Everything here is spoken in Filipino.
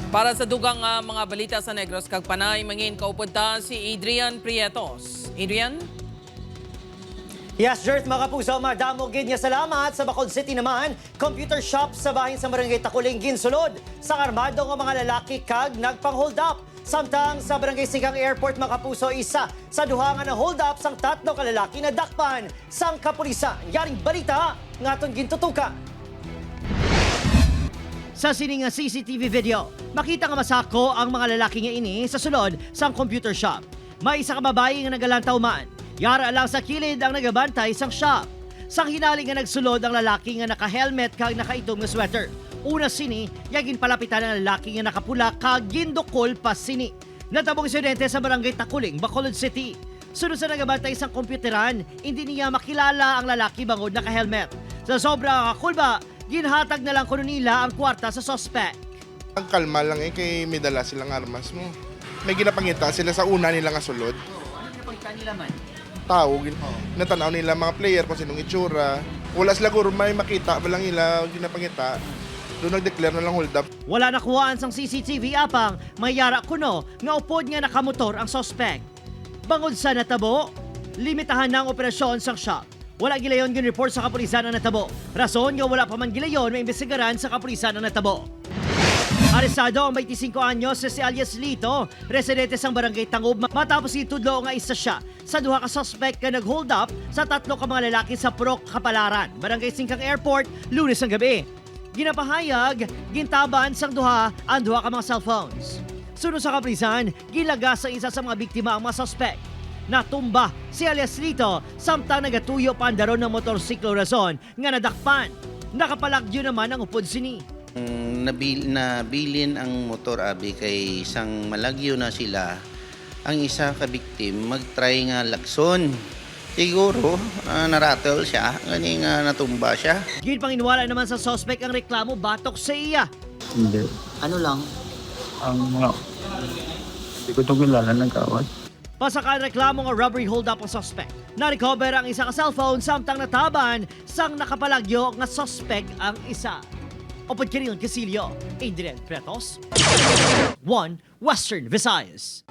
Para sa dugang mga balita sa Negros kag Panay, mangin kaupunta si Adrian Prietos. Adrian? Yes, Jert, mga kapuso, madamo gid nga salamat sa Bacolod City naman. Computer shop sa bahin sa Barangay Takuling ginsulod sa armado nga mga lalaki kag nagpang-hold up. Samtang sa Barangay Sigang Airport, mga kapuso, isa sa duha nga na hold up sang tatlo ka lalaki na dakpan sang kapulisan. Yaring balita nga aton gintutukan. Sa sining nga CCTV video, makita nga masako ang mga lalaki nga ini sa sulod sang computer shop. May isa ka babae nga nagalantaw man. Yara lang sa kilid ang nagabantay sang shop. Sang hinali nga nagsulod ang lalaki nga naka-helmet kag nakaitom nga sweater. Una sini, yagin palapitan ang lalaki nga nakapula kag gindukol pa sini. Natabong insidente sa Barangay Takuling, Bacolod City. Sunod sa nagabantay sang komputeran, hindi niya makilala ang lalaki bangod naka-helmet. Sa sobra kakulba, ginhatag na lang kuno nila ang kwarta sa suspect. Ang kalma lang kay may dala silang armas mo. May ginapangita sila sa una nila nga sulod. Ano ginapangita nila man? Tao, natanaw nila mga player kung sinong itsura. Wala sila guro may makita, walang nila ginapangita. Doon nag-declare na lang hold up. Wala nakuhaan sang CCTV apang mayara kuno nga upod nga nakamotor ang suspect. Bangod sa natabo, limitahan na ang operasyon sang shop. Wala gilayon gin report sa kapulisan ang natabo. Rason nga wala pa man gilayon may imbestigaran sa kapulisan ang natabo. Aresado ang 25 anyos si alias Lito, residente sang Barangay Tangob, matapos itudlo nga isa siya sa duha ka suspect nga nag-hold up sa tatlo ka mga lalaki sa Purok, Kapalaran, Barangay Singkang Airport, Lunes ng gabi. Ginapahayag, gintaban sang duha ang duha ka mga cellphones. Sunod sa kapulisan, gilagas sa isa sa mga biktima ang mga suspect. Natumba si alias Lito samtang nagatuyo pa ang daron ng motorsiklo rason nga nadakpan. Nakapalagyo naman ang upod sini. Nabilin ang motor abi kay isang malagyo na sila. Ang isa ka biktim magtry nga lakson. Siguro narattle siya, gani nga natumba siya. Ginpanginwala naman sa suspect ang reklamo batok sa iya. Hindi. Ano lang? Ang mga... Hindi ko ito kilala ng kawat. Pasakan reklamo nga robbery hold up ang suspect. Na-recover ang isa ka cellphone samtang nataban sang nakapalagyo nga suspect ang isa. Opod Kiril Casilio, Adrian Pretos, 1 Western Visayas.